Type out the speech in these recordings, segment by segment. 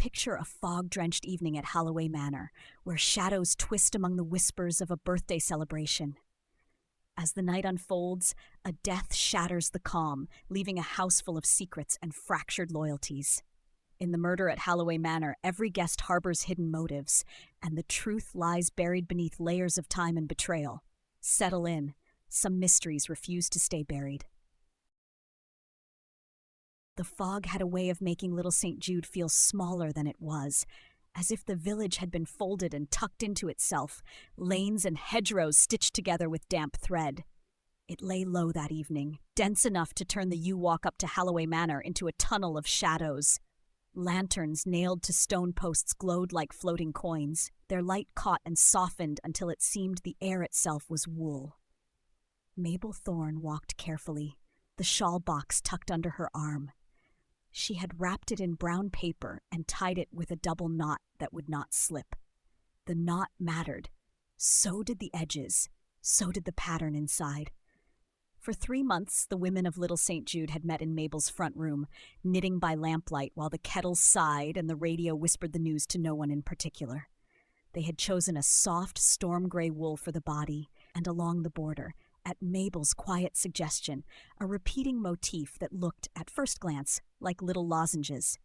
Picture a fog-drenched evening at Halloway Manor, where shadows twist among the whispers of a birthday celebration. As the night unfolds, a death shatters the calm, leaving a house full of secrets and fractured loyalties. In the murder at Halloway Manor, every guest harbors hidden motives, and the truth lies buried beneath layers of time and betrayal. Settle in. Some mysteries refuse to stay buried. The fog had a way of making Little St. Jude feel smaller than it was, as if the village had been folded and tucked into itself, lanes and hedgerows stitched together with damp thread. It lay low that evening, dense enough to turn the yew-walk up to Halloway Manor into a tunnel of shadows. Lanterns nailed to stone posts glowed like floating coins. Their light caught and softened until it seemed the air itself was wool. Mabel Thorne walked carefully, the shawl box tucked under her arm. She had wrapped it in brown paper and tied it with a double knot that would not slip. The knot mattered. So did the edges. So did the pattern inside. For 3 months, the women of Little St. Jude had met in Mabel's front room, knitting by lamplight while the kettle sighed and the radio whispered the news to no one in particular. They had chosen a soft, storm-gray wool for the body, and along the border, at Mabel's quiet suggestion, a repeating motif that looked, at first glance, like little lozenges.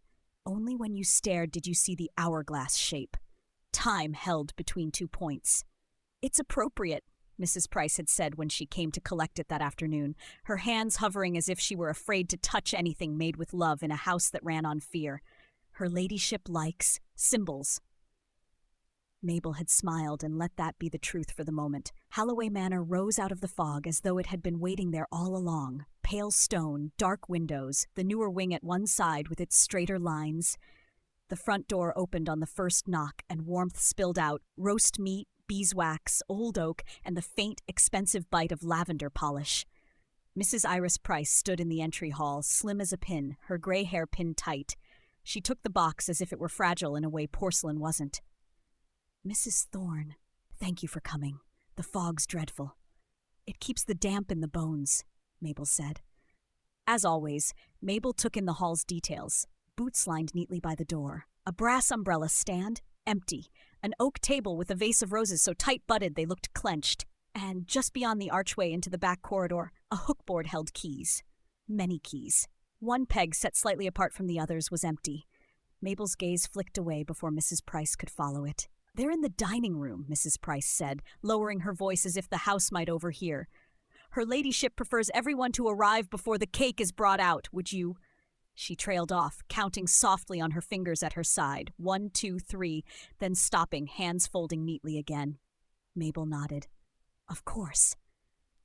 Only when you stared did you see the hourglass shape. Time held between 2 points. "It's appropriate," Mrs. Price had said when she came to collect it that afternoon, her hands hovering as if she were afraid to touch anything made with love in a house that ran on fear. Her ladyship likes symbols. Mabel had smiled and let that be the truth for the moment. Halloway Manor rose out of the fog as though it had been waiting there all along. Pale stone, dark windows, the newer wing at one side with its straighter lines. The front door opened on the first knock and warmth spilled out, roast meat, beeswax, old oak, and the faint, expensive bite of lavender polish. Mrs. Iris Price stood in the entry hall, slim as a pin, her gray hair pinned tight. She took the box as if it were fragile in a way porcelain wasn't. "Mrs. Thorne, thank you for coming. The fog's dreadful." "It keeps the damp in the bones," Mabel said. As always, Mabel took in the hall's details. Boots lined neatly by the door. A brass umbrella stand, empty. An oak table with a vase of roses so tight-butted they looked clenched. And just beyond the archway into the back corridor, a hookboard held keys. Many keys. One peg set slightly apart from the others was empty. Mabel's gaze flicked away before Mrs. Price could follow it. "They're in the dining room," Mrs. Price said, lowering her voice as if the house might overhear. "Her ladyship prefers everyone to arrive before the cake is brought out. Would you—" She trailed off, counting softly on her fingers at her side. 1, 2, 3, then stopping, hands folding neatly again. Mabel nodded. "Of course."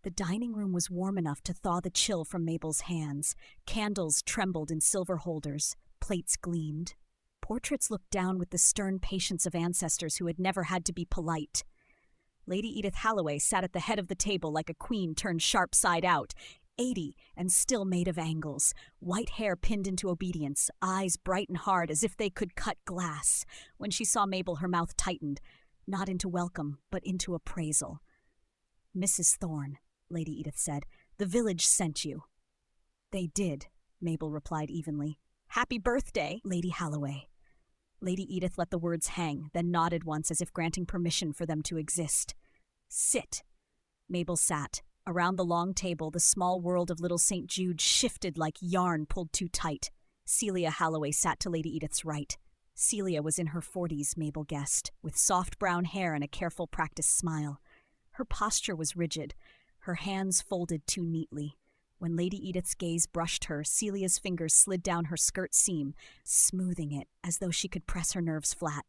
The dining room was warm enough to thaw the chill from Mabel's hands. Candles trembled in silver holders. Plates gleamed. Portraits looked down with the stern patience of ancestors who had never had to be polite. Lady Edith Halloway sat at the head of the table like a queen turned sharp side out, 80 and still made of angles, white hair pinned into obedience, eyes bright and hard as if they could cut glass. When she saw Mabel, her mouth tightened, not into welcome, but into appraisal. "Mrs. Thorne," Lady Edith said, "the village sent you." "They did," Mabel replied evenly. "Happy birthday, Lady Halloway." Lady Edith let the words hang, then nodded once as if granting permission for them to exist. "Sit." Mabel sat. Around the long table, the small world of Little St. Jude shifted like yarn pulled too tight. Celia Halloway sat to Lady Edith's right. Celia was in her 40s, Mabel guessed, with soft brown hair and a careful practiced smile. Her posture was rigid, her hands folded too neatly. When Lady Edith's gaze brushed her, Celia's fingers slid down her skirt seam, smoothing it as though she could press her nerves flat.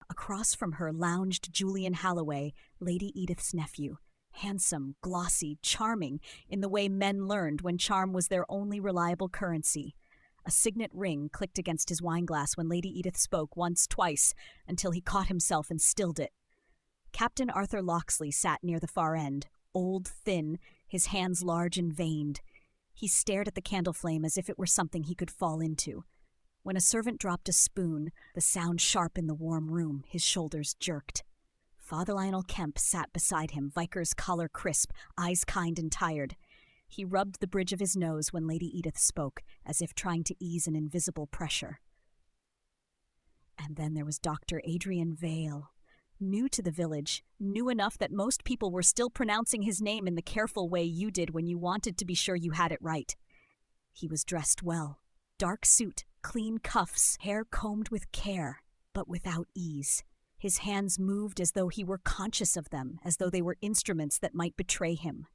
Across from her lounged Julian Halloway, Lady Edith's nephew, handsome, glossy, charming, in the way men learned when charm was their only reliable currency. A signet ring clicked against his wineglass when Lady Edith spoke once, twice, until he caught himself and stilled it. Captain Arthur Locksley sat near the far end, old, thin, his hands large and veined. He stared at the candle flame as if it were something he could fall into. When a servant dropped a spoon, the sound sharp in the warm room, his shoulders jerked. Father Lionel Kemp sat beside him, Vicar's collar crisp, eyes kind and tired. He rubbed the bridge of his nose when Lady Edith spoke, as if trying to ease an invisible pressure. And then there was Dr. Adrian Vale. New to the village, new enough that most people were still pronouncing his name in the careful way you did when you wanted to be sure you had it right. He was dressed well. Dark suit, clean cuffs, hair combed with care, but without ease. His hands moved as though he were conscious of them, as though they were instruments that might betray him.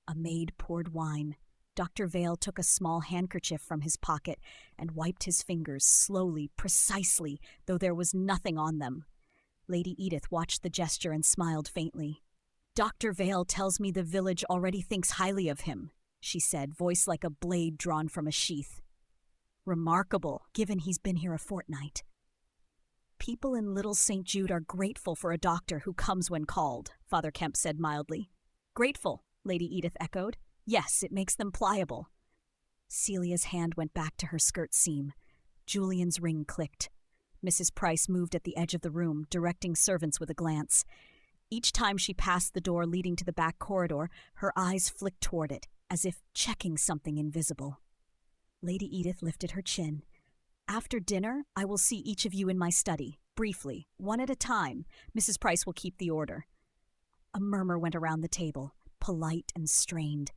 A maid poured wine. Dr. Vale took a small handkerchief from his pocket and wiped his fingers slowly, precisely, though there was nothing on them. Lady Edith watched the gesture and smiled faintly. "Dr. Vale tells me the village already thinks highly of him," she said, voice like a blade drawn from a sheath. "Remarkable, given he's been here a fortnight." "People in Little St. Jude are grateful for a doctor who comes when called," Father Kemp said mildly. "Grateful," Lady Edith echoed. "Yes, it makes them pliable." Celia's hand went back to her skirt seam. Julian's ring clicked. Mrs. Price moved at the edge of the room, directing servants with a glance. Each time she passed the door leading to the back corridor, her eyes flicked toward it, as if checking something invisible. Lady Edith lifted her chin. "After dinner, I will see each of you in my study, briefly, one at a time. Mrs. Price will keep the order." A murmur went around the table, polite and strained.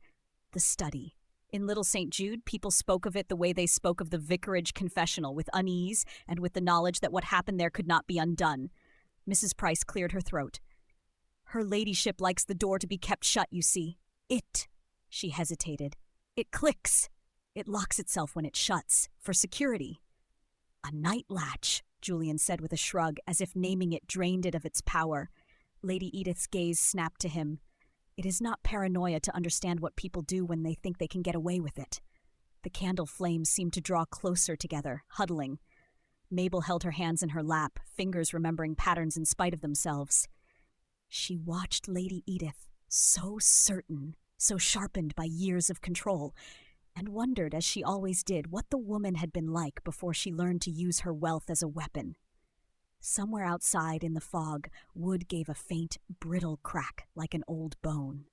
The study. In Little St. Jude, people spoke of it the way they spoke of the vicarage confessional, with unease and with the knowledge that what happened there could not be undone. Mrs. Price cleared her throat. "Her ladyship likes the door to be kept shut, you see. She hesitated. It clicks. It locks itself when it shuts, for security." "A night latch," Julian said with a shrug, as if naming it drained it of its power. Lady Edith's gaze snapped to him. "It is not paranoia to understand what people do when they think they can get away with it." The candle flames seemed to draw closer together, huddling. Mabel held her hands in her lap, fingers remembering patterns in spite of themselves. She watched Lady Edith, so certain, so sharpened by years of control, and wondered, as she always did, what the woman had been like before she learned to use her wealth as a weapon. Somewhere outside in the fog, wood gave a faint, brittle crack like an old bone.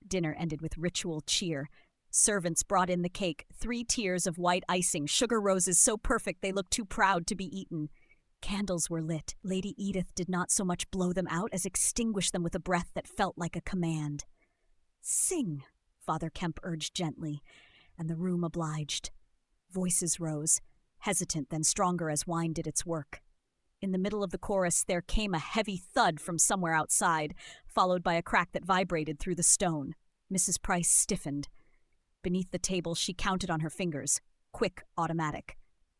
Dinner ended with ritual cheer. Servants brought in the cake, 3 tiers of white icing, sugar roses so perfect they looked too proud to be eaten. Candles were lit. Lady Edith did not so much blow them out as extinguish them with a breath that felt like a command. "Sing," Father Kemp urged gently, and the room obliged. Voices rose, hesitant then stronger as wine did its work. In the middle of the chorus, there came a heavy thud from somewhere outside, followed by a crack that vibrated through the stone. Mrs. Price stiffened. Beneath the table, she counted on her fingers. Quick, automatic.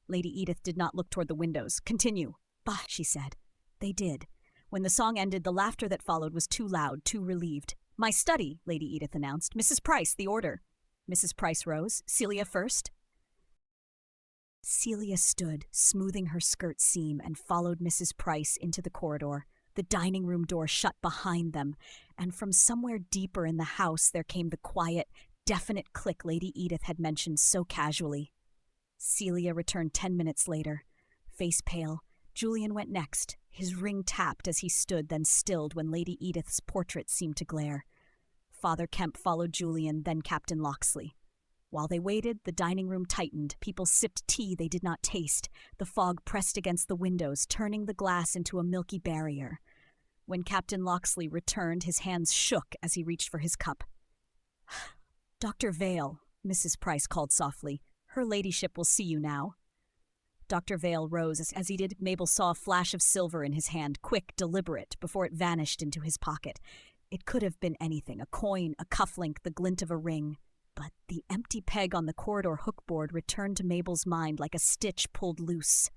Lady Edith did not look toward the windows. "Continue." "Bah," she said. They did. When the song ended, the laughter that followed was too loud, too relieved. "My study," Lady Edith announced. "Mrs. Price, the order." Mrs. Price rose. "Celia first." Celia stood, smoothing her skirt seam, and followed Mrs. Price into the corridor. The dining room door shut behind them, and from somewhere deeper in the house there came the quiet, definite click Lady Edith had mentioned so casually. Celia returned 10 minutes later. Face pale, Julian went next. His ring tapped as he stood, then stilled when Lady Edith's portrait seemed to glare. Father Kemp followed Julian, then Captain Locksley. While they waited, the dining room tightened. People sipped tea they did not taste. The fog pressed against the windows, turning the glass into a milky barrier. When Captain Locksley returned, his hands shook as he reached for his cup. "Dr. Vale," Mrs. Price called softly. "Her ladyship will see you now." Dr. Vale rose. As he did, Mabel saw a flash of silver in his hand, quick, deliberate, before it vanished into his pocket. It could have been anything, a coin, a cufflink, the glint of a ring. But the empty peg on the corridor hookboard returned to Mabel's mind like a stitch pulled loose.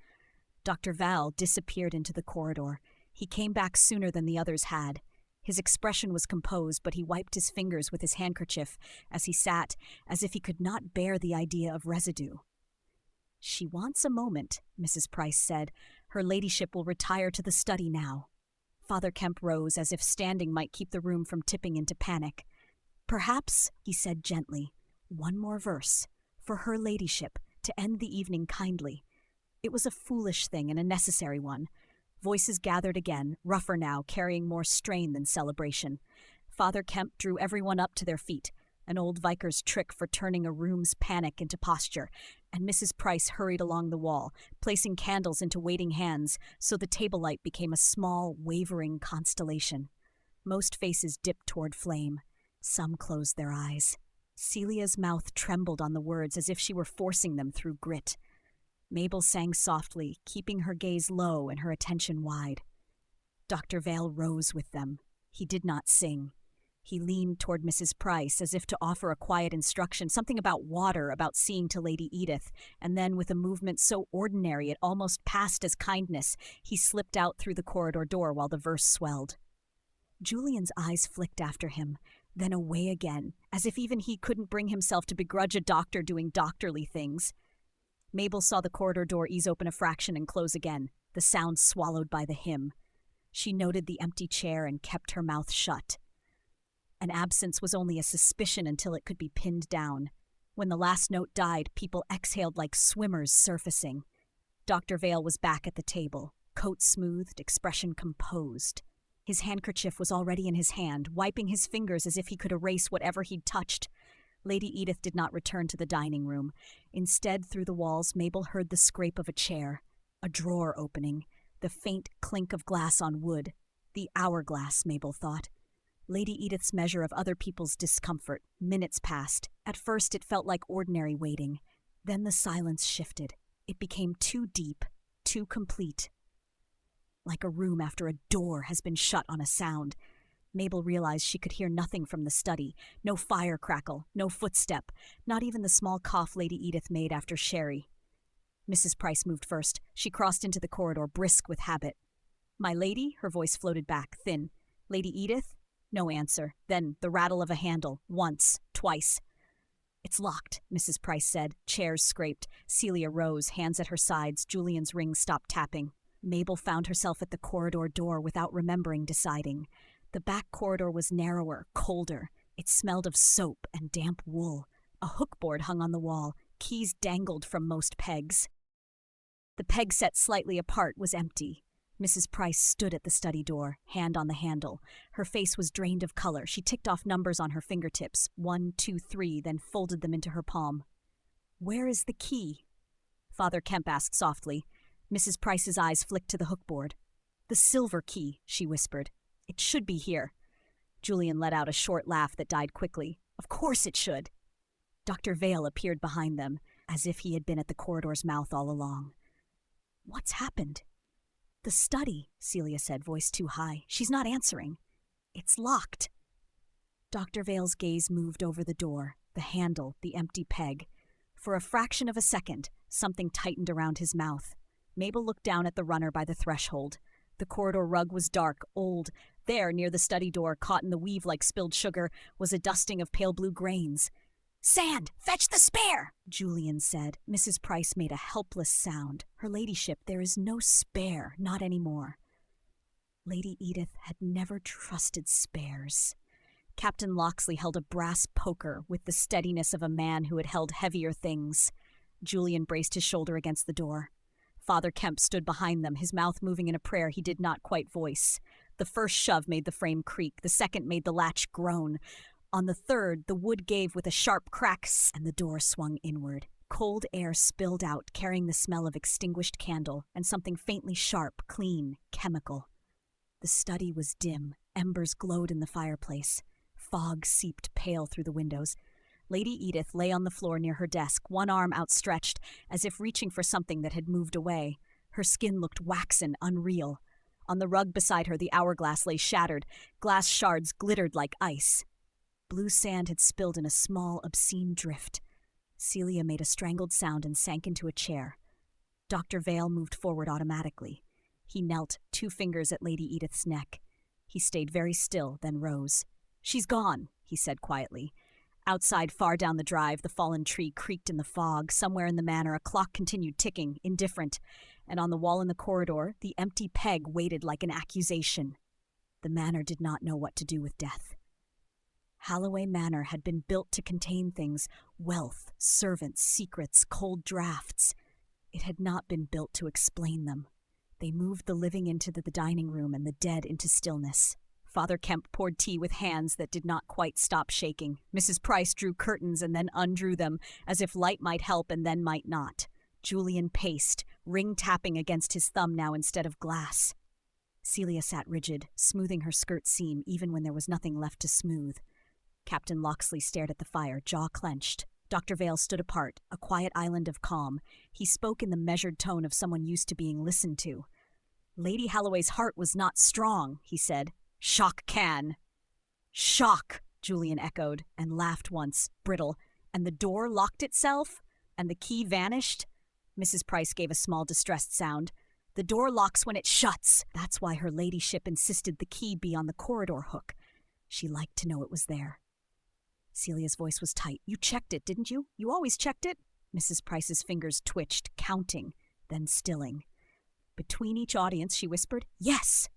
Dr. Val disappeared into the corridor. He came back sooner than the others had. His expression was composed, but he wiped his fingers with his handkerchief as he sat, as if he could not bear the idea of residue. "She wants a moment," Mrs. Price said. "Her ladyship will retire to the study now." Father Kemp rose, as if standing might keep the room from tipping into panic. "Perhaps," he said gently, "one more verse, for her ladyship, to end the evening kindly." It was a foolish thing and a necessary one. Voices gathered again, rougher now, carrying more strain than celebration. Father Kemp drew everyone up to their feet, an old vicar's trick for turning a room's panic into posture, and Mrs. Price hurried along the wall, placing candles into waiting hands so the table light became a small, wavering constellation. Most faces dipped toward flame. Some closed their eyes. Celia's mouth trembled on the words as if she were forcing them through grit. Mabel sang softly, keeping her gaze low and her attention wide. Dr. Vale rose with them. He did not sing. He leaned toward Mrs. Price as if to offer a quiet instruction, something about water, about seeing to Lady Edith, and then with a movement so ordinary it almost passed as kindness, he slipped out through the corridor door while the verse swelled. Julian's eyes flicked after him, then away again, as if even he couldn't bring himself to begrudge a doctor doing doctorly things. Mabel saw the corridor door ease open a fraction and close again, the sound swallowed by the hymn. She noted the empty chair and kept her mouth shut. An absence was only a suspicion until it could be pinned down. When the last note died, people exhaled like swimmers surfacing. Dr. Vale was back at the table, coat smoothed, expression composed. His handkerchief was already in his hand, wiping his fingers as if he could erase whatever he'd touched. Lady Edith did not return to the dining room. Instead, through the walls, Mabel heard the scrape of a chair, a drawer opening, the faint clink of glass on wood. The hourglass, Mabel thought. Lady Edith's measure of other people's discomfort. Minutes passed. At first it felt like ordinary waiting. Then the silence shifted. It became too deep, too complete. Like a room after a door has been shut on a sound. Mabel realized she could hear nothing from the study. No fire crackle, no footstep, not even the small cough Lady Edith made after sherry. Mrs. Price moved first. She crossed into the corridor, brisk with habit. "My lady?" Her voice floated back, thin. "Lady Edith?" No answer. Then the rattle of a handle. Once. Twice. "It's locked," Mrs. Price said. Chairs scraped. Celia rose, hands at her sides. Julian's ring stopped tapping. Mabel found herself at the corridor door without remembering deciding. The back corridor was narrower, colder. It smelled of soap and damp wool. A hookboard hung on the wall. Keys dangled from most pegs. The peg set slightly apart was empty. Mrs. Price stood at the study door, hand on the handle. Her face was drained of color. She ticked off numbers on her fingertips, 1, 2, 3, then folded them into her palm. "Where is the key?" Father Kemp asked softly. Mrs. Price's eyes flicked to the hookboard. "The silver key," she whispered. "It should be here." Julian let out a short laugh that died quickly. "Of course it should." Dr. Vale appeared behind them, as if he had been at the corridor's mouth all along. "What's happened?" "The study," Celia said, voice too high. "She's not answering." "It's locked." Dr. Vale's gaze moved over the door, the handle, the empty peg. For a fraction of a second, something tightened around his mouth. Mabel looked down at the runner by the threshold. The corridor rug was dark, old. There, near the study door, caught in the weave like spilled sugar, was a dusting of pale blue grains. "Sand! Fetch the spare!" Julian said. Mrs. Price made a helpless sound. "Her ladyship, there is no spare, not anymore." Lady Edith had never trusted spares. Captain Locksley held a brass poker with the steadiness of a man who had held heavier things. Julian braced his shoulder against the door. Father Kemp stood behind them, his mouth moving in a prayer he did not quite voice. The first shove made the frame creak. The second made the latch groan. On the third, the wood gave with a sharp crack, and the door swung inward. Cold air spilled out, carrying the smell of extinguished candle, and something faintly sharp, clean, chemical. The study was dim. Embers glowed in the fireplace. Fog seeped pale through the windows. Lady Edith lay on the floor near her desk, one arm outstretched, as if reaching for something that had moved away. Her skin looked waxen, unreal. On the rug beside her, the hourglass lay shattered. Glass shards glittered like ice. Blue sand had spilled in a small, obscene drift. Celia made a strangled sound and sank into a chair. Dr. Vale moved forward automatically. He knelt, 2 fingers at Lady Edith's neck. He stayed very still, then rose. "She's gone," he said quietly. Outside, far down the drive, the fallen tree creaked in the fog. Somewhere in the manor, a clock continued ticking, indifferent. And on the wall in the corridor, the empty peg waited like an accusation. The manor did not know what to do with death. Halloway Manor had been built to contain things, wealth, servants, secrets, cold drafts. It had not been built to explain them. They moved the living into the dining room and the dead into stillness. Father Kemp poured tea with hands that did not quite stop shaking. Mrs. Price drew curtains and then undrew them, as if light might help and then might not. Julian paced, ring tapping against his thumb now instead of glass. Celia sat rigid, smoothing her skirt seam even when there was nothing left to smooth. Captain Locksley stared at the fire, jaw clenched. Dr. Vale stood apart, a quiet island of calm. He spoke in the measured tone of someone used to being listened to. Lady Halloway's heart was not strong, he said. Shock can. Shock, Julian echoed, and laughed once, brittle. And the door locked itself? And the key vanished? Mrs. Price gave a small distressed sound. The door locks when it shuts. That's why her ladyship insisted the key be on the corridor hook. She liked to know it was there. Celia's voice was tight. You checked it, didn't you? You always checked it? Mrs. Price's fingers twitched, counting, then stilling. Between each audience, she whispered, Yes!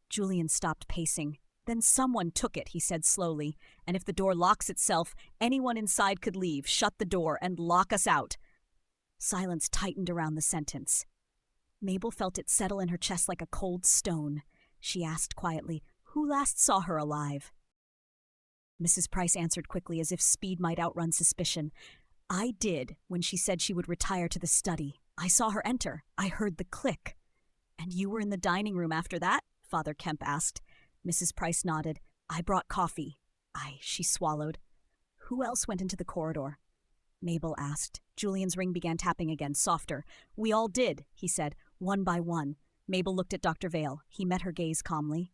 Julian stopped pacing. Then someone took it, he said slowly, and if the door locks itself, anyone inside could leave, shut the door, and lock us out. Silence tightened around the sentence. Mabel felt it settle in her chest like a cold stone. She asked quietly, Who last saw her alive? Mrs. Price answered quickly, as if speed might outrun suspicion. I did, when she said she would retire to the study. I saw her enter. I heard the click. And you were in the dining room after that? Father Kemp asked. Mrs. Price nodded. I brought coffee. She swallowed. Who else went into the corridor? Mabel asked. Julian's ring began tapping again, softer. We all did, he said, one by one. Mabel looked at Dr. Vale. He met her gaze calmly.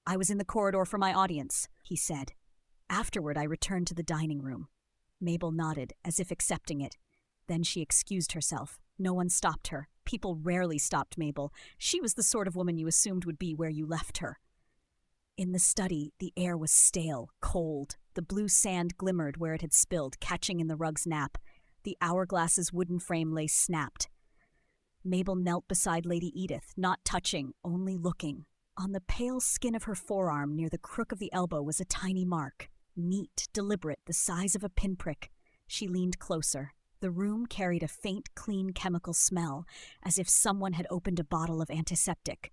I was in the corridor for my audience, he said. Afterward, I returned to the dining room. Mabel nodded, as if accepting it. Then she excused herself. No one stopped her. People rarely stopped Mabel. She was the sort of woman you assumed would be where you left her. In the study, the air was stale, cold. The blue sand glimmered where it had spilled, catching in the rug's nap. The hourglass's wooden frame lay snapped. Mabel knelt beside Lady Edith, not touching, only looking. On the pale skin of her forearm, near the crook of the elbow, was a tiny mark. Neat, deliberate, the size of a pinprick. She leaned closer. The room carried a faint, clean chemical smell, as if someone had opened a bottle of antiseptic.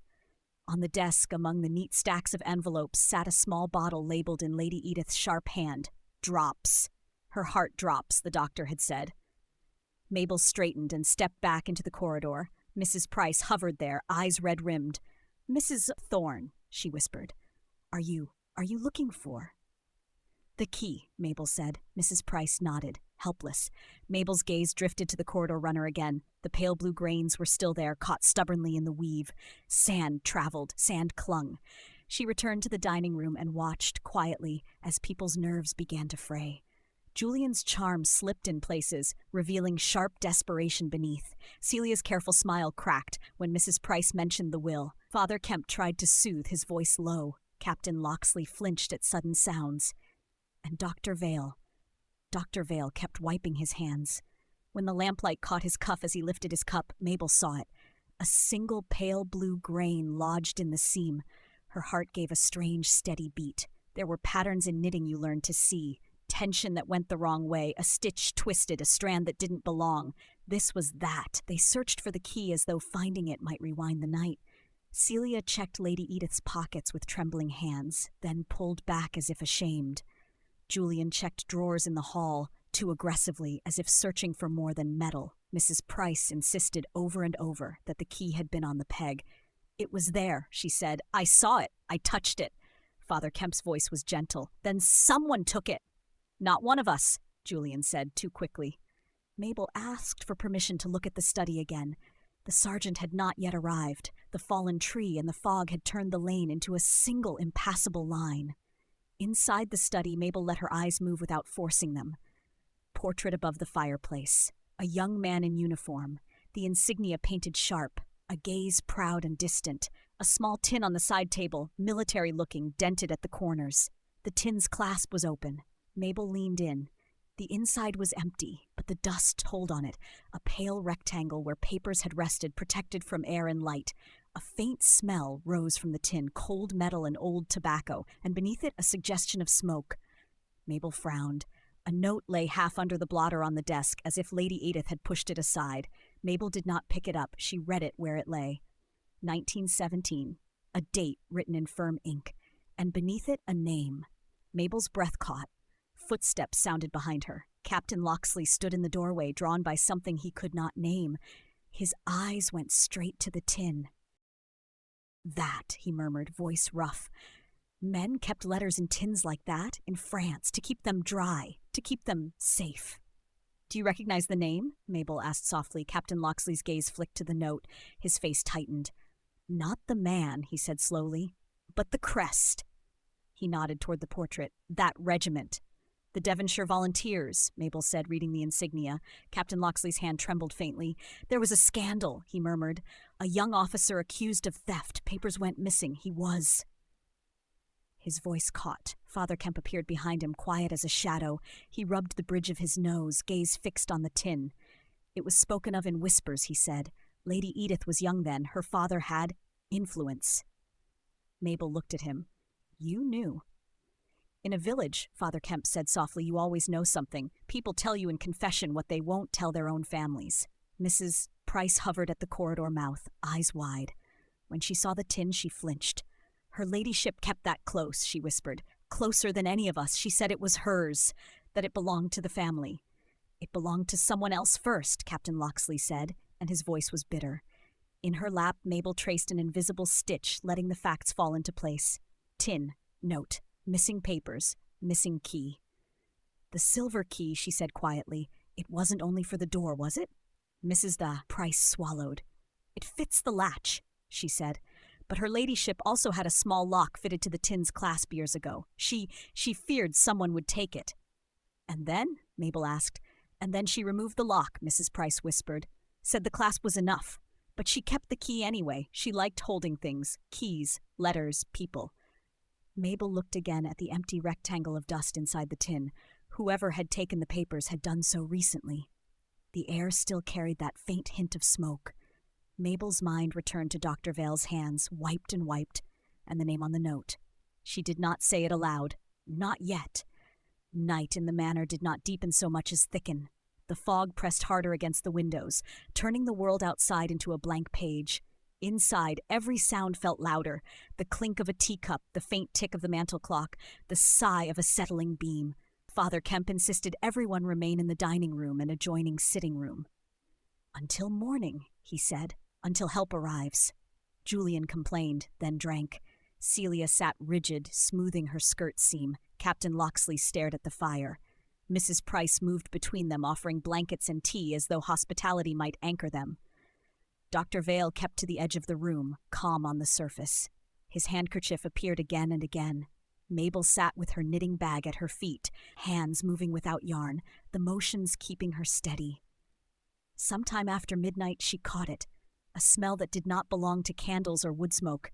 On the desk, among the neat stacks of envelopes, sat a small bottle labeled in Lady Edith's sharp hand. Drops. Her heart drops, the doctor had said. Mabel straightened and stepped back into the corridor. Mrs. Price hovered there, eyes red-rimmed. Mrs. Thorne, she whispered, are you looking for? The key, Mabel said. Mrs. Price nodded, helpless. Mabel's gaze drifted to the corridor runner again. The pale blue grains were still there, caught stubbornly in the weave. Sand traveled, sand clung. She returned to the dining room and watched quietly as people's nerves began to fray. Julian's charm slipped in places, revealing sharp desperation beneath. Celia's careful smile cracked when Mrs. Price mentioned the will. Father Kemp tried to soothe, his voice low. Captain Locksley flinched at sudden sounds. And Dr. Vale kept wiping his hands. When the lamplight caught his cuff as he lifted his cup, Mabel saw it. A single pale blue grain lodged in the seam. Her heart gave a strange, steady beat. There were patterns in knitting you learned to see. Tension that went the wrong way, a stitch twisted, a strand that didn't belong. This was that. They searched for the key as though finding it might rewind the night. Celia checked Lady Edith's pockets with trembling hands, then pulled back as if ashamed. Julian checked drawers in the hall, too aggressively, as if searching for more than metal. Mrs. Price insisted over and over that the key had been on the peg. It was there, she said. I saw it. I touched it. Father Kemp's voice was gentle. Then someone took it. Not one of us, Julian said, too quickly. Mabel asked for permission to look at the study again. The sergeant had not yet arrived. The fallen tree and the fog had turned the lane into a single impassable line. Inside the study, Mabel let her eyes move without forcing them. Portrait above the fireplace. A young man in uniform. The insignia painted sharp. A gaze proud and distant. A small tin on the side table, military-looking, dented at the corners. The tin's clasp was open. Mabel leaned in. The inside was empty, but the dust told on it. A pale rectangle where papers had rested, protected from air and light. A faint smell rose from the tin, cold metal and old tobacco, and beneath it a suggestion of smoke. Mabel frowned. A note lay half under the blotter on the desk, as if Lady Edith had pushed it aside. Mabel did not pick it up. She read it where it lay. 1917. A date written in firm ink. and beneath it a name. Mabel's breath caught. Footsteps sounded behind her. Captain Locksley stood in the doorway, drawn by something he could not name. His eyes went straight to the tin. "That," he murmured, voice rough. "Men kept letters in tins like that in France to keep them dry, to keep them safe." "Do you recognize the name?" Mabel asked softly. Captain Locksley's gaze flicked to the note. His face tightened. "Not the man," he said slowly, "but the crest." He nodded toward the portrait. "That regiment." "The Devonshire Volunteers," Mabel said, reading the insignia. Captain Locksley's hand trembled faintly. "There was a scandal," he murmured. "A young officer accused of theft. Papers went missing. He was—" His voice caught. Father Kemp appeared behind him, quiet as a shadow. He rubbed the bridge of his nose, gaze fixed on the tin. "It was spoken of in whispers," he said. "Lady Edith was young then. Her father had influence." Mabel looked at him. "You knew." "In a village," Father Kemp said softly, "you always know something. People tell you in confession what they won't tell their own families." Mrs. Price hovered at the corridor mouth, eyes wide. When she saw the tin, she flinched. "Her ladyship kept that close," she whispered. "Closer than any of us. She said it was hers, that it belonged to the family." "It belonged to someone else first," Captain Locksley said, and his voice was bitter. In her lap, Mabel traced an invisible stitch, letting the facts fall into place. Tin, note, missing papers, missing key. "The silver key," she said quietly. "It wasn't only for the door, was it?" Mrs. Price swallowed. "It fits the latch," she said. "But her ladyship also had a small lock fitted to the tin's clasp years ago. She feared someone would take it." "And then?" Mabel asked. "And then she removed the lock," Mrs. Price whispered. "Said the clasp was enough. But she kept the key anyway. She liked holding things. Keys, letters, people." Mabel looked again at the empty rectangle of dust inside the tin. Whoever had taken the papers had done so recently. The air still carried that faint hint of smoke. Mabel's mind returned to Dr. Vale's hands, wiped, and the name on the note. She did not say it aloud. Not yet. Night in the manor did not deepen so much as thicken. The fog pressed harder against the windows, turning the world outside into a blank page. Inside, every sound felt louder. The clink of a teacup, the faint tick of the mantel clock, the sigh of a settling beam. Father Kemp insisted everyone remain in the dining room and adjoining sitting room. "Until morning," he said, "until help arrives." Julian complained, then drank. Celia sat rigid, smoothing her skirt seam. Captain Locksley stared at the fire. Mrs. Price moved between them, offering blankets and tea as though hospitality might anchor them. Dr. Vale kept to the edge of the room, calm on the surface. His handkerchief appeared again and again. Mabel sat with her knitting bag at her feet, hands moving without yarn, the motions keeping her steady. Sometime after midnight she caught it, a smell that did not belong to candles or wood smoke.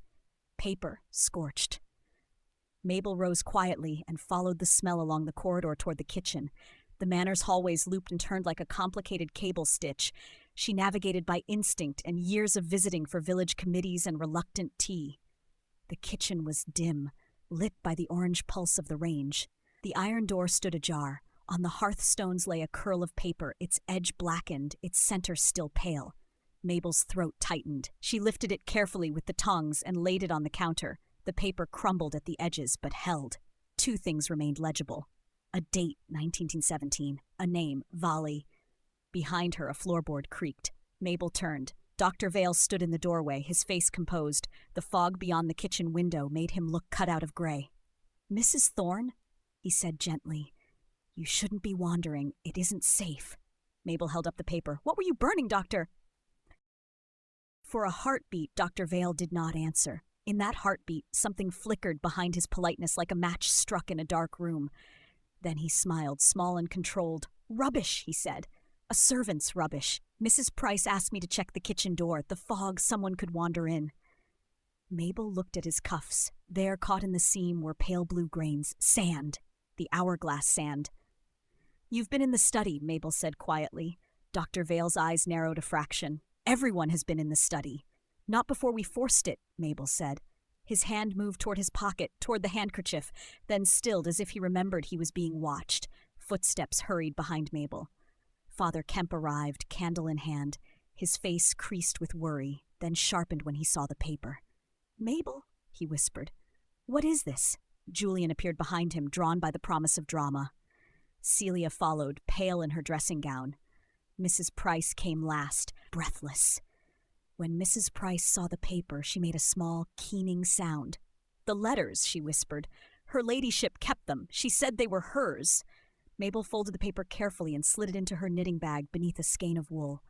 Paper, scorched. Mabel rose quietly and followed the smell along the corridor toward the kitchen. The manor's hallways looped and turned like a complicated cable stitch. She navigated by instinct and years of visiting for village committees and reluctant tea. The kitchen was dim, lit by the orange pulse of the range. The iron door stood ajar. On the hearthstones lay a curl of paper, its edge blackened, its center still pale. Mabel's throat tightened. She lifted it carefully with the tongs and laid it on the counter. The paper crumbled at the edges, but held. Two things remained legible. A date, 1917. A name, Volley. Behind her, a floorboard creaked. Mabel turned. Dr. Vale stood in the doorway, his face composed. The fog beyond the kitchen window made him look cut out of gray. "Mrs. Thorne," he said gently, "you shouldn't be wandering. It isn't safe." Mabel held up the paper. "What were you burning, Doctor?" For a heartbeat, Dr. Vale did not answer. In that heartbeat, something flickered behind his politeness like a match struck in a dark room. Then he smiled, small and controlled. "Rubbish," he said. "A servant's rubbish. Mrs. Price asked me to check the kitchen door. The fog, someone could wander in." Mabel looked at his cuffs. There, caught in the seam, were pale blue grains. Sand. The hourglass sand. "You've been in the study," Mabel said quietly. Dr. Vale's eyes narrowed a fraction. "Everyone has been in the study." "Not before we forced it," Mabel said. His hand moved toward his pocket, toward the handkerchief, then stilled as if he remembered he was being watched. Footsteps hurried behind Mabel. Father Kemp arrived, candle in hand. His face creased with worry, then sharpened when he saw the paper. "Mabel," he whispered. "What is this?" Julian appeared behind him, drawn by the promise of drama. Celia followed, pale in her dressing gown. Mrs. Price came last, breathless. When Mrs. Price saw the paper, she made a small, keening sound. "The letters," she whispered. "Her ladyship kept them. She said they were hers." Mabel folded the paper carefully and slid it into her knitting bag beneath a skein of wool.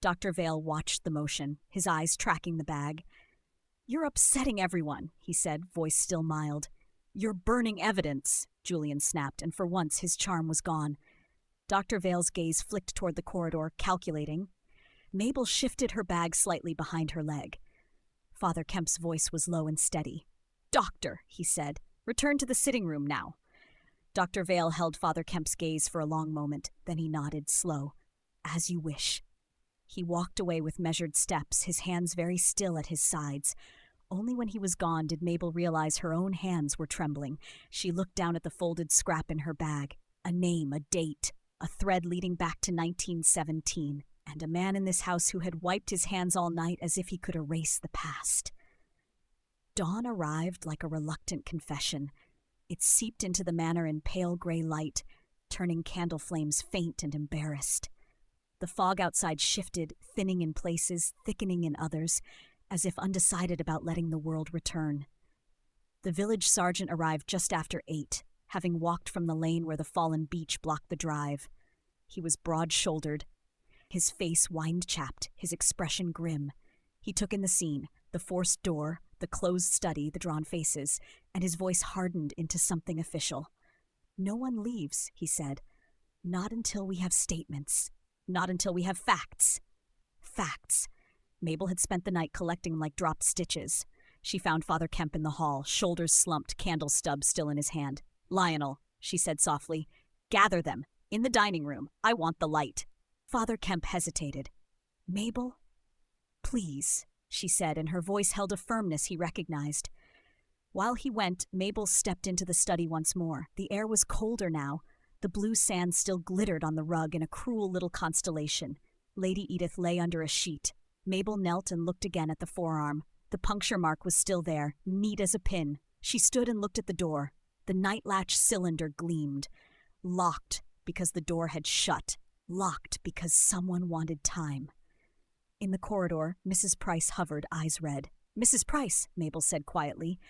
Dr. Vale watched the motion, his eyes tracking the bag. "You're upsetting everyone," he said, voice still mild. "You're burning evidence," Julian snapped, and for once his charm was gone. Dr. Vale's gaze flicked toward the corridor, calculating. Mabel shifted her bag slightly behind her leg. Father Kemp's voice was low and steady. "Doctor," he said, "return to the sitting room now." Dr. Vale held Father Kemp's gaze for a long moment, then he nodded, slow. "As you wish." He walked away with measured steps, his hands very still at his sides. Only when he was gone did Mabel realize her own hands were trembling. She looked down at the folded scrap in her bag. A name, a date, a thread leading back to 1917, and a man in this house who had wiped his hands all night as if he could erase the past. Dawn arrived like a reluctant confession. It seeped into the manor in pale gray light, turning candle flames faint and embarrassed. The fog outside shifted, thinning in places, thickening in others, as if undecided about letting the world return. The village sergeant arrived just after 8, having walked from the lane where the fallen beech blocked the drive. He was broad-shouldered, his face wind-chapped, his expression grim. He took in the scene, the forced door, the closed study, the drawn faces, and his voice hardened into something official. "No one leaves," he said. "Not until we have statements. Not until we have facts." Facts. Mabel had spent the night collecting like dropped stitches. She found Father Kemp in the hall, shoulders slumped, candle stub still in his hand. "Lionel," she said softly, "gather them. In the dining room. I want the light." Father Kemp hesitated. "Mabel, please," she said, and her voice held a firmness he recognized. While he went, Mabel stepped into the study once more. The air was colder now. The blue sand still glittered on the rug in a cruel little constellation. Lady Edith lay under a sheet. Mabel knelt and looked again at the forearm. The puncture mark was still there, neat as a pin. She stood and looked at the door. The night latch cylinder gleamed. Locked because the door had shut. Locked because someone wanted time. In the corridor, Mrs. Price hovered, eyes red. "Mrs. Price," Mabel said quietly,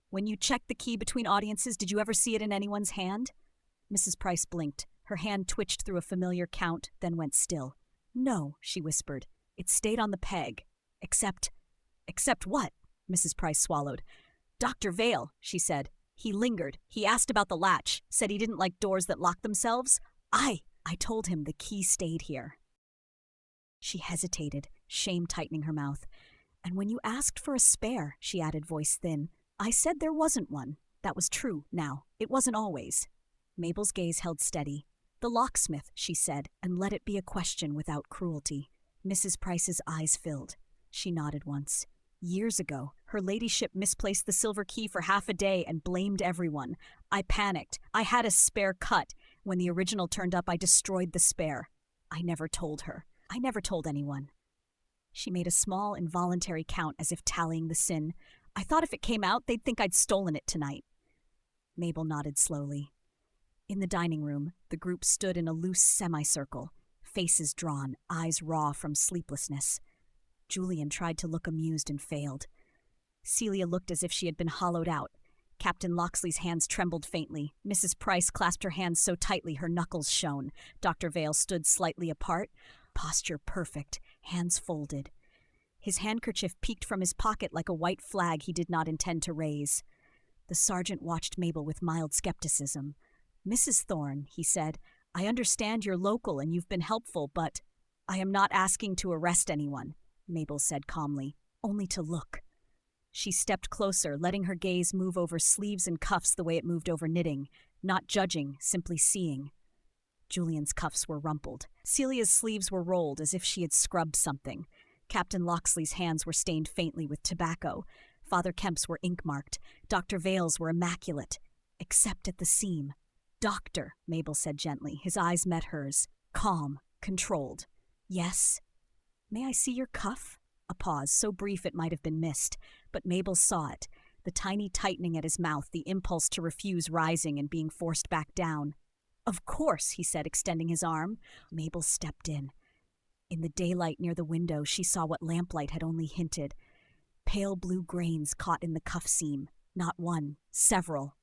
"when you checked the key between audiences, did you ever see it in anyone's hand?" Mrs. Price blinked. Her hand twitched through a familiar count, then went still. "No," she whispered. "It stayed on the peg. Except what?" Mrs. Price swallowed. "Dr. Vale," she said. "He lingered. He asked about the latch, said he didn't like doors that lock themselves. I told him the key stayed here." She hesitated, shame tightening her mouth. "And when you asked for a spare," she added, voice thin, "I said there wasn't one. That was true, now. It wasn't always." Mabel's gaze held steady. "The locksmith," she said, and let it be a question without cruelty. Mrs. Price's eyes filled. She nodded once. "Years ago, her ladyship misplaced the silver key for half a day and blamed everyone. I panicked. I had a spare cut. When the original turned up, I destroyed the spare. I never told her. I never told anyone." She made a small, involuntary count as if tallying the sin. "I thought if it came out, they'd think I'd stolen it tonight." Mabel nodded slowly. In the dining room, the group stood in a loose semicircle, faces drawn, eyes raw from sleeplessness. Julian tried to look amused and failed. Celia looked as if she had been hollowed out. Captain Locksley's hands trembled faintly. Mrs. Price clasped her hands so tightly her knuckles shone. Dr. Vale stood slightly apart, posture perfect, hands folded. His handkerchief peeked from his pocket like a white flag he did not intend to raise. The sergeant watched Mabel with mild skepticism. "Mrs. Thorne," he said, "I understand you're local and you've been helpful, but—" "I am not asking to arrest anyone," Mabel said calmly, "only to look." She stepped closer, letting her gaze move over sleeves and cuffs the way it moved over knitting, not judging, simply seeing. Julian's cuffs were rumpled. Celia's sleeves were rolled as if she had scrubbed something. Captain Locksley's hands were stained faintly with tobacco. Father Kemp's were ink-marked. Dr. Vale's were immaculate, except at the seam. "Doctor," Mabel said gently. His eyes met hers, calm, controlled. "Yes?" "May I see your cuff?" A pause, so brief it might have been missed, but Mabel saw it. the tiny tightening at his mouth, the impulse to refuse rising and being forced back down. "Of course," he said, extending his arm. Mabel stepped in. In the daylight near the window, she saw what lamplight had only hinted. Pale blue grains caught in the cuff seam. Not one, several.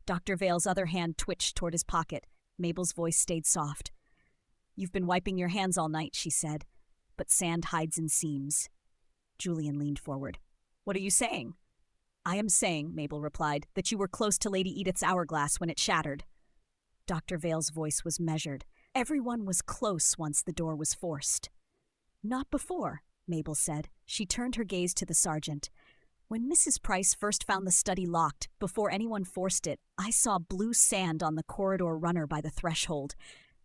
Dr. Vale's other hand twitched toward his pocket. Mabel's voice stayed soft. "You've been wiping your hands all night," she said. "But sand hides in seams." Julian leaned forward. "What are you saying?" "I am saying," Mabel replied, "that you were close to Lady Edith's hourglass when it shattered." Dr. Vale's voice was measured. Everyone was close once the door was forced. "Not before," Mabel said. She turned her gaze to the sergeant. "When Mrs. Price first found the study locked, before anyone forced it, I saw blue sand on the corridor runner by the threshold.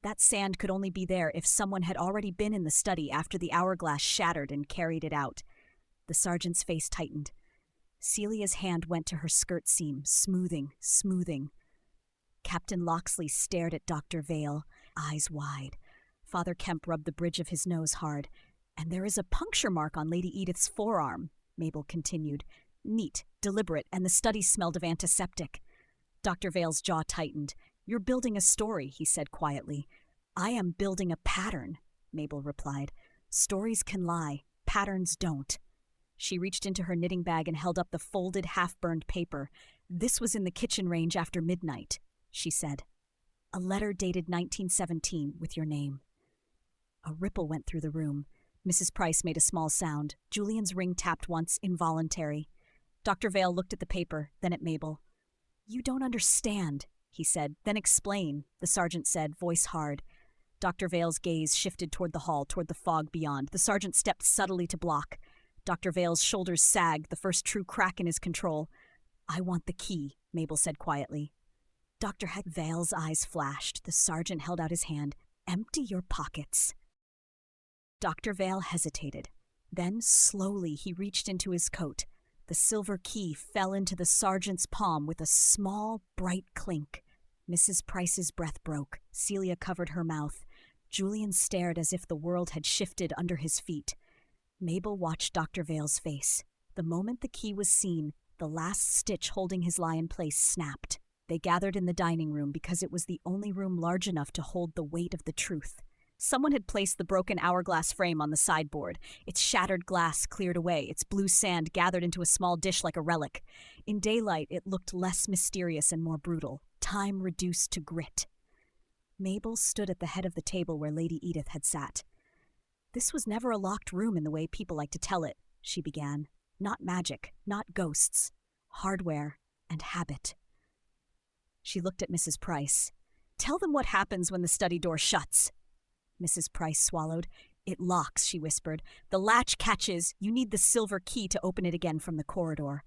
That sand could only be there if someone had already been in the study after the hourglass shattered and carried it out." The sergeant's face tightened. Celia's hand went to her skirt seam, smoothing. Captain Locksley stared at Dr. Vale, eyes wide. Father Kemp rubbed the bridge of his nose hard. "And there is a puncture mark on Lady Edith's forearm," Mabel continued. "Neat, deliberate, and the study smelled of antiseptic." Dr. Vale's jaw tightened. "You're building a story," he said quietly. "I am building a pattern," Mabel replied. "Stories can lie, patterns don't." She reached into her knitting bag and held up the folded, half-burned paper. "This was in the kitchen range after midnight," she said. "A letter dated 1917 with your name." A ripple went through the room. Mrs. Price made a small sound. Julian's ring tapped once, involuntary. Dr. Vale looked at the paper, then at Mabel. "You don't understand," he said. "Then explain," the sergeant said, voice hard. Dr. Vale's gaze shifted toward the hall, toward the fog beyond. The sergeant stepped subtly to block. Dr. Vale's shoulders sagged, the first true crack in his control. "I want the key," Mabel said quietly. Dr. Vale's eyes flashed. The sergeant held out his hand. "Empty your pockets." Dr. Vale hesitated. Then, slowly, he reached into his coat. The silver key fell into the sergeant's palm with a small, bright clink. Mrs. Price's breath broke. Celia covered her mouth. Julian stared as if the world had shifted under his feet. Mabel watched Dr. Vale's face. The moment the key was seen, the last stitch holding his lie in place snapped. They gathered in the dining room because it was the only room large enough to hold the weight of the truth. Someone had placed the broken hourglass frame on the sideboard. Its shattered glass cleared away, its blue sand gathered into a small dish like a relic. In daylight, it looked less mysterious and more brutal. Time reduced to grit. Mabel stood at the head of the table where Lady Edith had sat. "This was never a locked room in the way people like to tell it," she began. "Not magic, not ghosts. Hardware and habit." She looked at Mrs. Price. "Tell them what happens when the study door shuts." Mrs. Price swallowed. "It locks," she whispered. "The latch catches. You need the silver key to open it again from the corridor."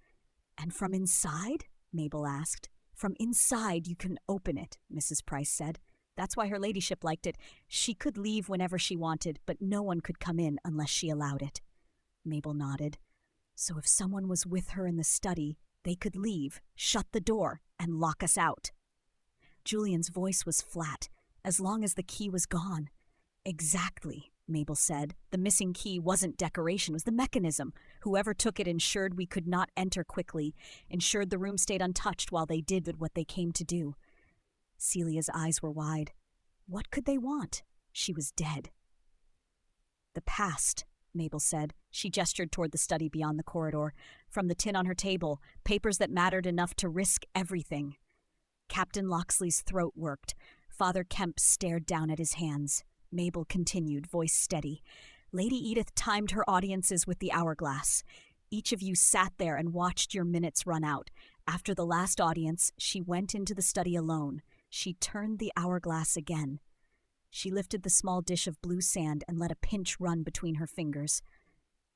"And from inside?" Mabel asked. "From inside you can open it," Mrs. Price said. "That's why her ladyship liked it. She could leave whenever she wanted, but no one could come in unless she allowed it." Mabel nodded. "So if someone was with her in the study, they could leave, shut the door, and lock us out." Julian's voice was flat, as long as the key was gone. "Exactly," Mabel said. "The missing key wasn't decoration, it was the mechanism. Whoever took it ensured we could not enter quickly, ensured the room stayed untouched while they did what they came to do." Celia's eyes were wide. What could they want? She was dead. "The past," Mabel said. She gestured toward the study beyond the corridor. From the tin on her table, papers that mattered enough to risk everything. Captain Locksley's throat worked. Father Kemp stared down at his hands. Mabel continued, voice steady. "Lady Edith timed her audiences with the hourglass. Each of you sat there and watched your minutes run out. After the last audience, she went into the study alone. She turned the hourglass again. She lifted the small dish of blue sand and let a pinch run between her fingers.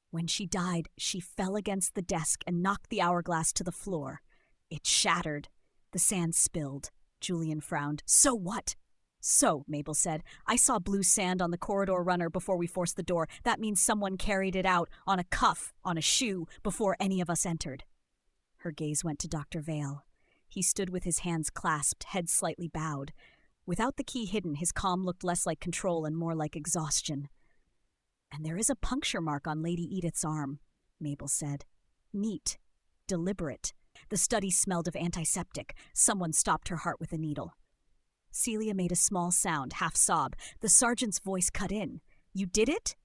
When she died, she fell against the desk and knocked the hourglass to the floor. It shattered. The sand spilled." Julian frowned. "So what?" "So," Mabel said, "I saw blue sand on the corridor runner before we forced the door. That means someone carried it out, on a cuff, on a shoe, before any of us entered." Her gaze went to Dr. Vale. He stood with his hands clasped, head slightly bowed. Without the key hidden, his calm looked less like control and more like exhaustion. "And there is a puncture mark on Lady Edith's arm," Mabel said. "Neat, deliberate. The study smelled of antiseptic. Someone stopped her heart with a needle. Celia made a small sound, half sob. The sergeant's voice cut in. "You did it?"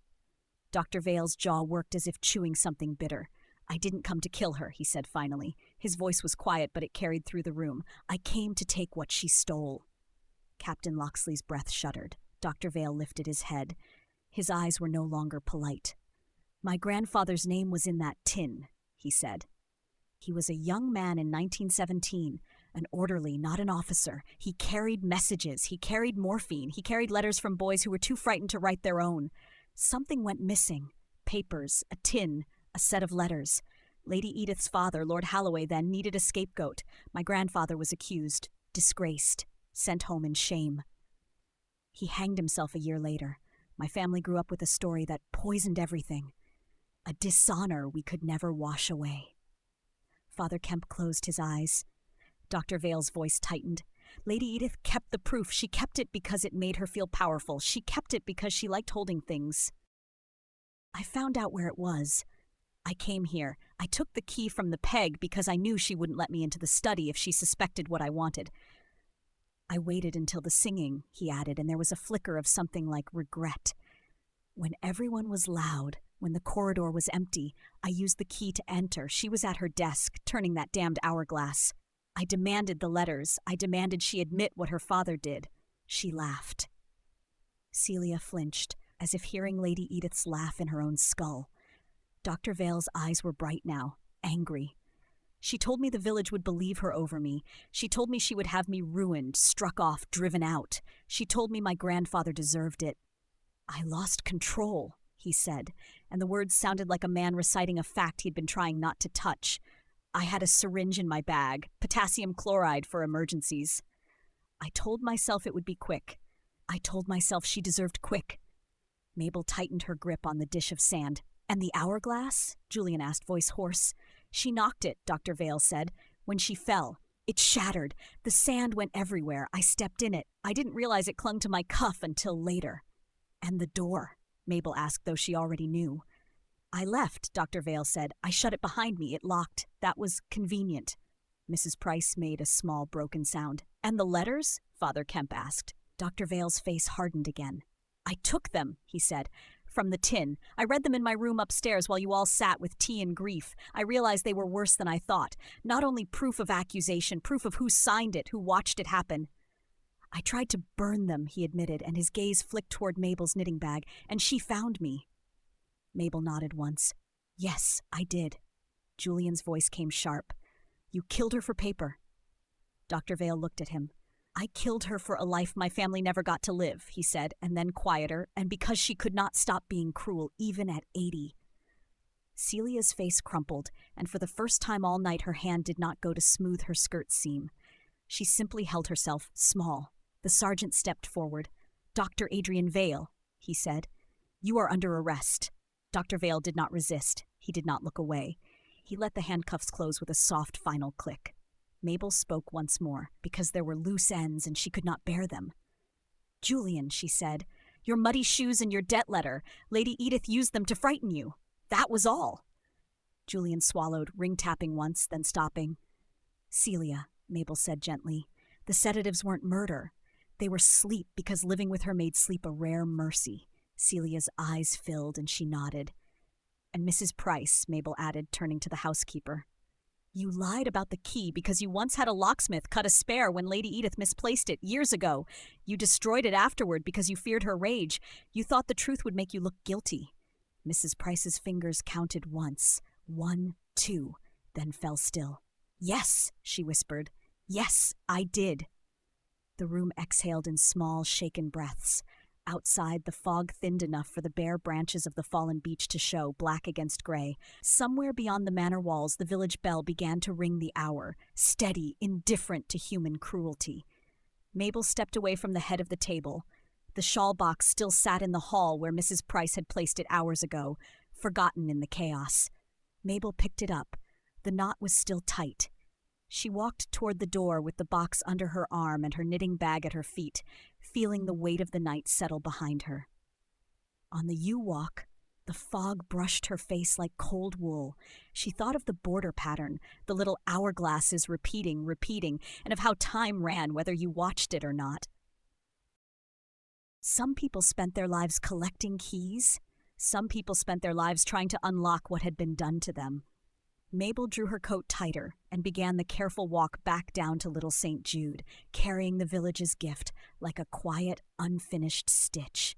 Dr. Vale's jaw worked as if chewing something bitter. "I didn't come to kill her," he said finally. His voice was quiet, but it carried through the room. "I came to take what she stole." Captain Loxley's breath shuddered. Dr. Vale lifted his head. His eyes were no longer polite. "My grandfather's name was in that tin," he said. "He was a young man in 1917, an orderly, not an officer. He carried messages. He carried morphine. He carried letters from boys who were too frightened to write their own. Something went missing. Papers, a tin, a set of letters. Lady Edith's father, Lord Halloway then, needed a scapegoat. My grandfather was accused, disgraced, sent home in shame. He hanged himself a year later. My family grew up with a story that poisoned everything. A dishonor we could never wash away." Father Kemp closed his eyes. Dr. Vale's voice tightened. "Lady Edith kept the proof. She kept it because it made her feel powerful. She kept it because she liked holding things. I found out where it was. I came here. I took the key from the peg because I knew she wouldn't let me into the study if she suspected what I wanted. I waited until the singing," he added, and there was a flicker of something like regret. "When everyone was loud, when the corridor was empty, I used the key to enter. She was at her desk, turning that damned hourglass. I demanded the letters. I demanded she admit what her father did. She laughed." Celia flinched, as if hearing Lady Edith's laugh in her own skull. Dr. Vale's eyes were bright now, angry. "She told me the village would believe her over me. She told me she would have me ruined, struck off, driven out. She told me my grandfather deserved it. I lost control," he said, and the words sounded like a man reciting a fact he'd been trying not to touch. "I had a syringe in my bag, potassium chloride for emergencies. I told myself it would be quick. I told myself she deserved quick." Mabel tightened her grip on the dish of sand. "And the hourglass?" Julian asked, voice hoarse. "She knocked it," Dr. Vale said. "When she fell, it shattered. The sand went everywhere. I stepped in it. I didn't realize it clung to my cuff until later." "And the door?" Mabel asked, though she already knew. "I left," Dr. Vale said. "I shut it behind me. It locked. That was convenient." Mrs. Price made a small broken sound. "And the letters?" Father Kemp asked. Dr. Vale's face hardened again. "I took them," he said, "from the tin. I read them in my room upstairs while you all sat with tea and grief. I realized they were worse than I thought. Not only proof of accusation, proof of who signed it, who watched it happen. I tried to burn them," he admitted, and his gaze flicked toward Mabel's knitting bag, "and she found me." Mabel nodded once. "Yes, I did." Julian's voice came sharp. "You killed her for paper." Dr. Vale looked at him. "I killed her for a life my family never got to live," he said, and then quieter, "and because she could not stop being cruel, even at 80. Celia's face crumpled, and for the first time all night her hand did not go to smooth her skirt seam. She simply held herself small. The sergeant stepped forward. "Dr. Adrian Vale," he said, "you are under arrest." Dr. Vale did not resist. He did not look away. He let the handcuffs close with a soft final click. Mabel spoke once more, because there were loose ends and she could not bear them. "Julian," she said, "your muddy shoes and your debt letter. Lady Edith used them to frighten you. That was all." Julian swallowed, ring-tapping once, then stopping. "Celia," Mabel said gently, "the sedatives weren't murder. They were sleep because living with her made sleep a rare mercy." Celia's eyes filled and she nodded. "And Mrs. Price," Mabel added, turning to the housekeeper. "You lied about the key because you once had a locksmith cut a spare when Lady Edith misplaced it years ago. You destroyed it afterward because you feared her rage. You thought the truth would make you look guilty." Mrs. Price's fingers counted once, 1, 2, then fell still. "Yes," she whispered. "Yes, I did." The room exhaled in small, shaken breaths. Outside, the fog thinned enough for the bare branches of the fallen beech to show, black against gray. Somewhere beyond the manor walls, the village bell began to ring the hour, steady, indifferent to human cruelty. Mabel stepped away from the head of the table. The shawl box still sat in the hall where Mrs. Price had placed it hours ago, forgotten in the chaos. Mabel picked it up. The knot was still tight. She walked toward the door with the box under her arm and her knitting bag at her feet, feeling the weight of the night settle behind her. On the yew walk, The fog brushed her face like cold wool. She thought of the border pattern, the little hourglasses repeating, and of how time ran whether you watched it or not. Some people spent their lives collecting keys. Some people spent their lives trying to unlock what had been done to them. Mabel drew her coat tighter and began the careful walk back down to Little St. Jude, carrying the village's gift like a quiet, unfinished stitch.